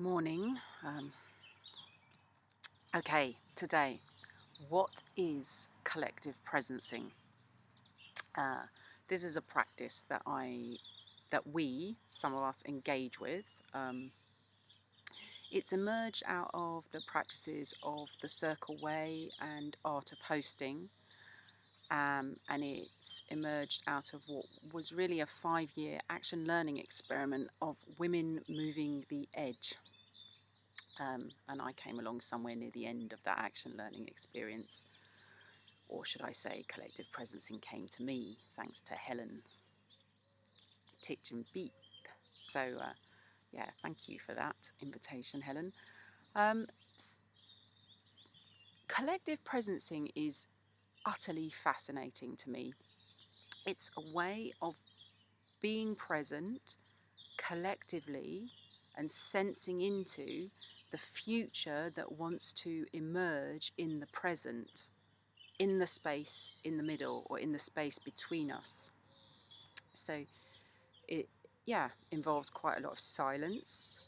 Morning. Okay, today, what is collective presencing? Uh, this is a practice that some of us, engage with. It's emerged out of the practices of the Circle Way and art of hosting, and it's emerged out of what was really a 5-year action learning experiment of women moving the edge. And I came along somewhere near the end of that action learning experience, or should I say, collective presencing came to me thanks to Helen Titch and Beat. So, yeah, thank you for that invitation, Helen. Um, Collective presencing is utterly fascinating to me. It's a way of being present collectively and sensing into the future that wants to emerge in the present, in the space in the middle, or in the space between us. So it, involves quite a lot of silence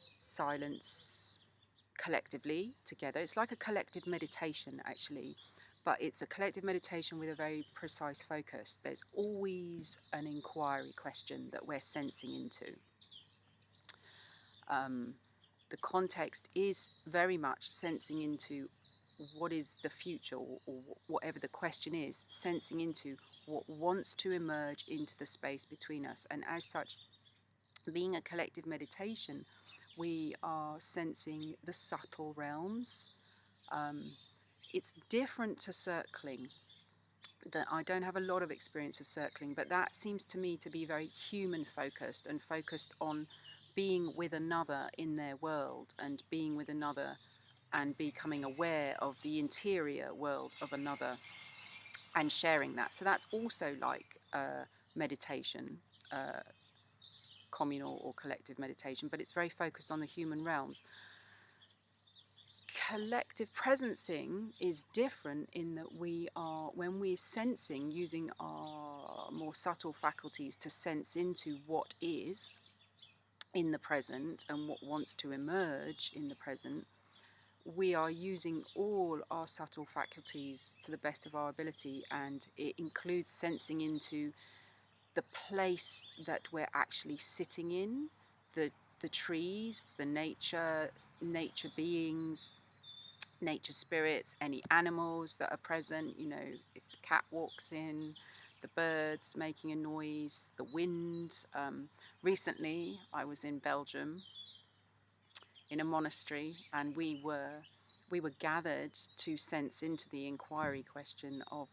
collectively together. It's like a collective meditation, actually, but it's a collective meditation with a very precise focus. There's always an inquiry question that we're sensing into. The context is very much sensing into what is the future, or whatever the question is, sensing into what wants to emerge into the space between us. And as such, being a collective meditation, we are sensing the subtle realms. It's different to circling. That I don't have a lot of experience of circling, but that seems to me to be very human focused and focused on being with another in their world, and being with another and becoming aware of the interior world of another and sharing that. So that's also like meditation, communal or collective meditation, but it's very focused on the human realms. Collective presencing is different in that when we're sensing, using our more subtle faculties to sense into what is in the present and what wants to emerge in the present, we are using all our subtle faculties to the best of our ability, and it includes sensing into the place that we're actually sitting in, the trees, the nature beings, nature spirits, any animals that are present, if the cat walks in, the birds making a noise, the wind. Recently I was in Belgium in a monastery, and we were gathered to sense into the inquiry question of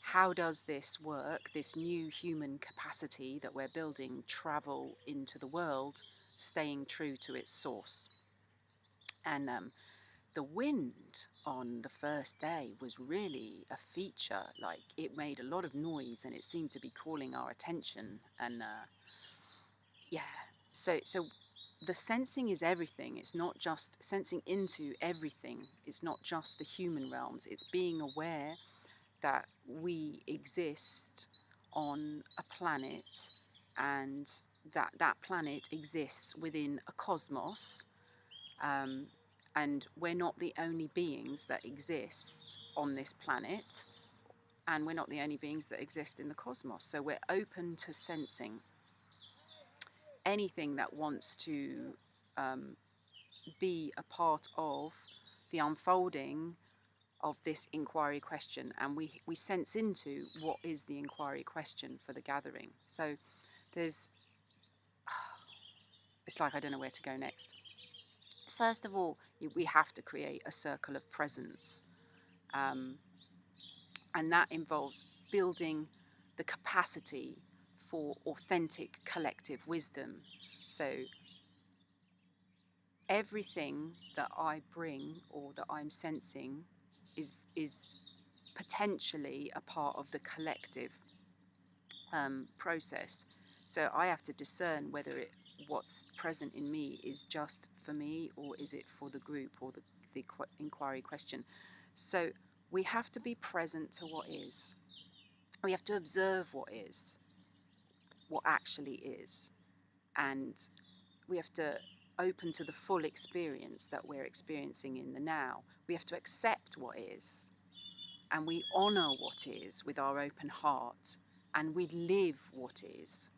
how does this work, this new human capacity that we're building, travel into the world, staying true to its source. And the wind on the first day was really a feature. Like, it made a lot of noise and it seemed to be calling our attention. And so the sensing is everything. It's not just sensing into everything. It's not just the human realms. It's being aware that we exist on a planet, and that planet exists within a cosmos, and we're not the only beings that exist on this planet, and we're not the only beings that exist in the cosmos. So we're open to sensing anything that wants to be a part of the unfolding of this inquiry question, and we sense into what is the inquiry question for the gathering. So it's like I don't know where to go next. First of all, we have to create a circle of presence, and that involves building the capacity for authentic collective wisdom. So everything that I bring or that I'm sensing is potentially a part of the collective process. So I have to discern whether what's present in me is just for me, or is it for the group, or the inquiry question. So we have to be present to what is. We have to observe what is, what actually is, and we have to open to the full experience that we're experiencing in the now. We have to accept what is, and we honour what is with our open heart, and we live what is.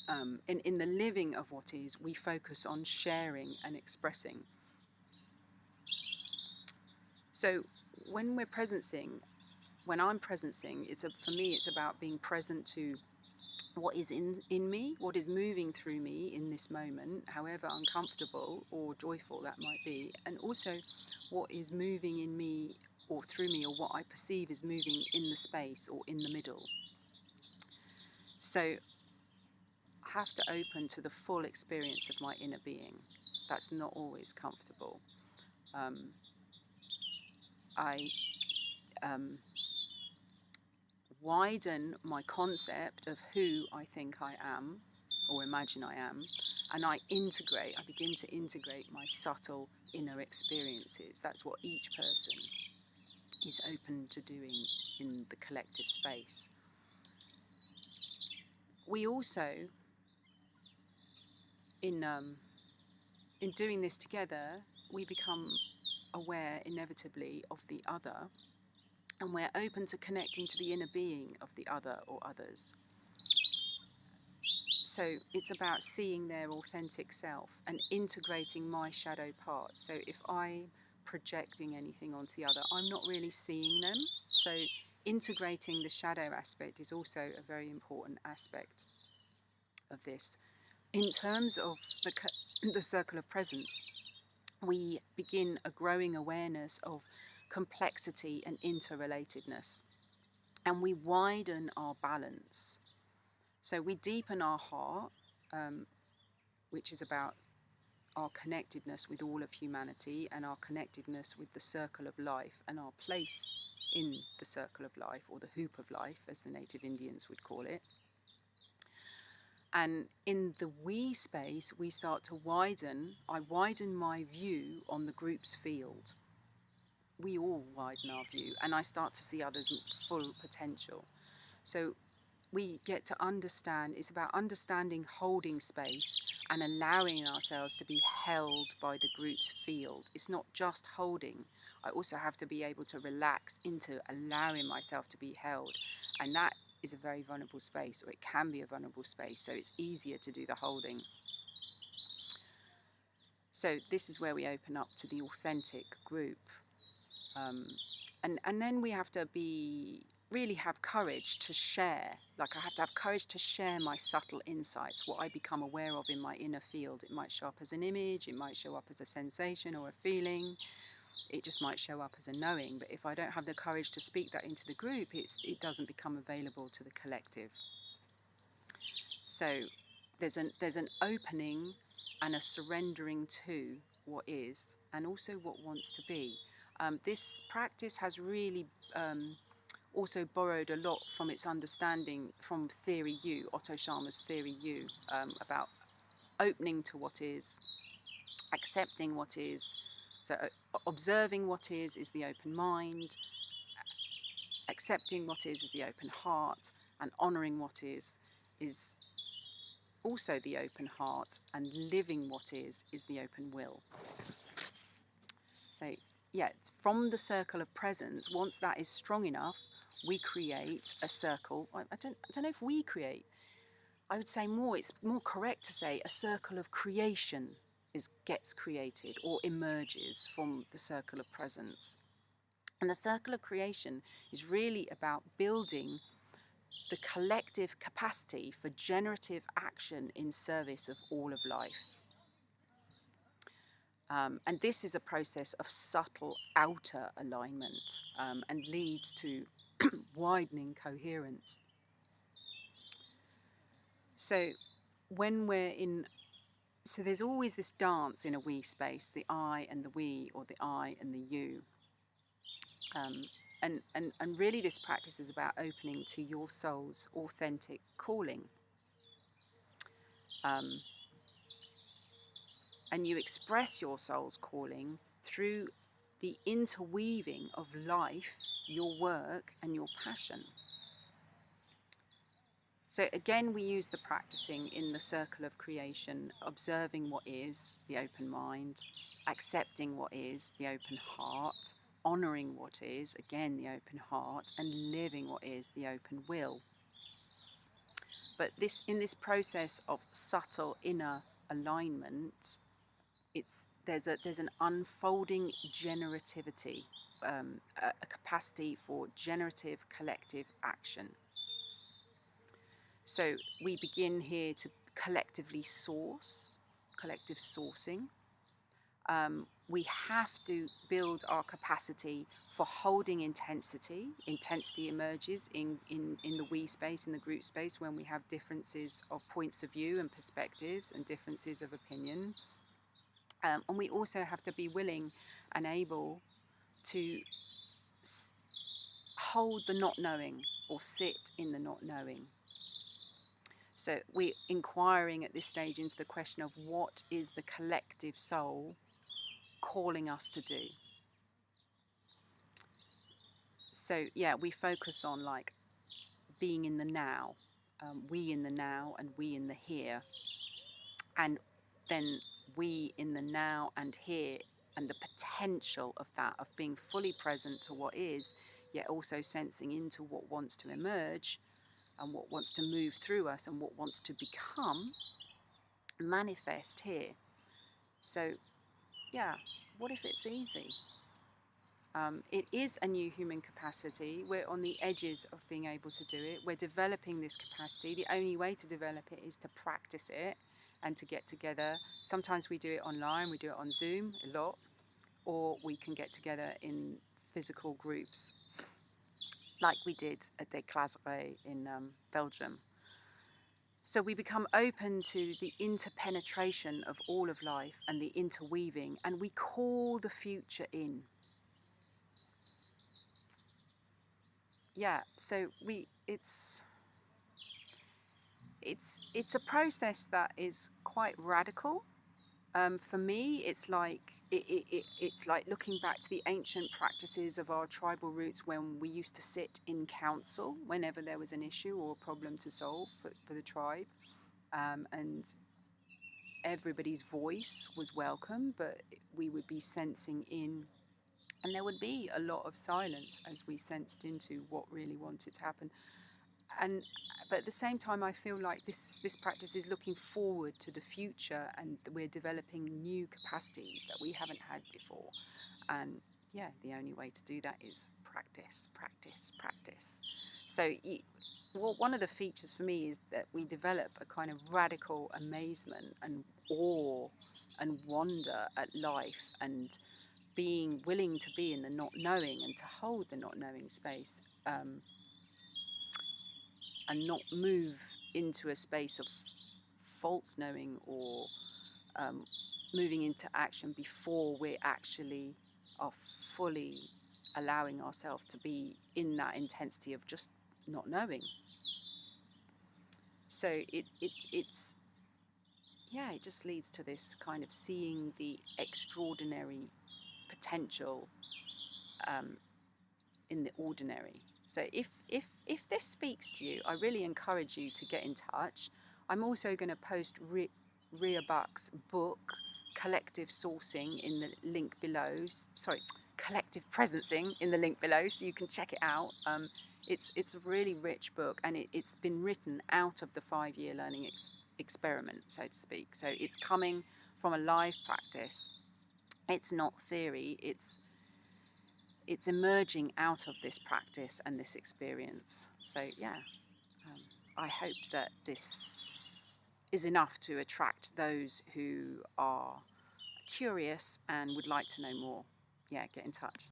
In the living of what is, we focus on sharing and expressing. So when we're presencing, when I'm presencing, for me, it's about being present to what is in me, what is moving through me in this moment, however uncomfortable or joyful that might be, and also what is moving in me or through me, or what I perceive is moving in the space or in the middle. So I have to open to the full experience of my inner being. That's not always comfortable. I widen my concept of who I think I am or imagine I am, and I begin to integrate my subtle inner experiences. That's what each person is open to doing in the collective space. We also, in doing this together, we become aware inevitably of the other, and we're open to connecting to the inner being of the other or others. So it's about seeing their authentic self and integrating my shadow part. So if I'm projecting anything onto the other, I'm not really seeing them. So integrating the shadow aspect is also a very important aspect of this. In terms of the circle of presence, we begin a growing awareness of complexity and interrelatedness, and we widen our balance. So we deepen our heart, which is about our connectedness with all of humanity and our connectedness with the circle of life and our place in the circle of life, or the hoop of life, as the native Indians would call it. And in the we space, we start to I widen my view on the group's field. We all widen our view, and I start to see others' full potential. So we get to understand, it's about understanding holding space and allowing ourselves to be held by the group's field. It's not just holding. I also have to be able to relax into allowing myself to be held. And that is a very vulnerable space, or it can be a vulnerable space, so it's easier to do the holding. So this is where we open up to the authentic group. And then we have to really have courage to share. Like, I have to have courage to share my subtle insights, what I become aware of in my inner field. It might show up as an image, it might show up as a sensation or a feeling, it just might show up as a knowing. But if I don't have the courage to speak that into the group, it doesn't become available to the collective. So there's an opening and a surrendering to what is, and also what wants to be. This practice has really also borrowed a lot from its understanding from Theory U, Otto Scharmer's Theory U, about opening to what is, accepting what is. So observing what is the open mind, accepting what is the open heart, and honouring what is also the open heart, and living what is the open will. So yeah, from the circle of presence, once that is strong enough, we create a circle. I don't know if we create. I would say it's more correct to say a circle of creation gets created or emerges from the circle of presence. And the circle of creation is really about building the collective capacity for generative action in service of all of life. And this is a process of subtle outer alignment, and leads to widening coherence. So there's always this dance in a we space, the I and the we, or the I and the you. And really this practice is about opening to your soul's authentic calling. And you express your soul's calling through the interweaving of life, your work, and your passion. So again, we use the practicing in the circle of creation, observing what is, the open mind, accepting what is, the open heart, honouring what is, again the open heart, and living what is, the open will. But in this process of subtle inner alignment, there's an unfolding generativity, a capacity for generative collective action. So we begin here to collectively source, collective sourcing. We have to build our capacity for holding intensity. Intensity emerges in the we space, in the group space, when we have differences of points of view and perspectives and differences of opinion. And we also have to be willing and able to hold the not knowing, or sit in the not knowing. So we're inquiring at this stage into the question of what is the collective soul calling us to do. So yeah, we focus on like being in the now, we in the now and we in the here, and then we in the now and here, and the potential of that, of being fully present to what is, yet also sensing into what wants to emerge and what wants to move through us and what wants to become manifest here. So yeah, what if it's easy? It is a new human capacity. We're on the edges of being able to do it. We're developing this capacity. The only way to develop it is to practice it and to get together. Sometimes we do it online, we do it on Zoom a lot, or we can get together in physical groups, like we did at the Claseret in Belgium. So we become open to the interpenetration of all of life and the interweaving, and we call the future in. Yeah, so it's a process that is quite radical. For me, it's like it's like looking back to the ancient practices of our tribal roots, when we used to sit in council whenever there was an issue or a problem to solve for the tribe, and everybody's voice was welcome, but we would be sensing in, and there would be a lot of silence as we sensed into what really wanted to happen. But at the same time, I feel like this practice is looking forward to the future, and we're developing new capacities that we haven't had before. And yeah, the only way to do that is practice, practice, practice. So one of the features for me is that we develop a kind of radical amazement and awe and wonder at life, and being willing to be in the not knowing and to hold the not knowing space, and not move into a space of false knowing, or moving into action before we actually are fully allowing ourselves to be in that intensity of just not knowing. So it just leads to this kind of seeing the extraordinary potential in the ordinary. So if this speaks to you, I really encourage you to get in touch. I'm also going to post Ria Baeck's book, Collective Sourcing, in the link below. Sorry, Collective Presencing, in the link below, so you can check it out. It's a really rich book, and it's been written out of the 5-year learning experiment, so to speak. So it's coming from a live practice. It's not theory. It's emerging out of this practice and this experience. So yeah, I hope that this is enough to attract those who are curious and would like to know more. Yeah, get in touch.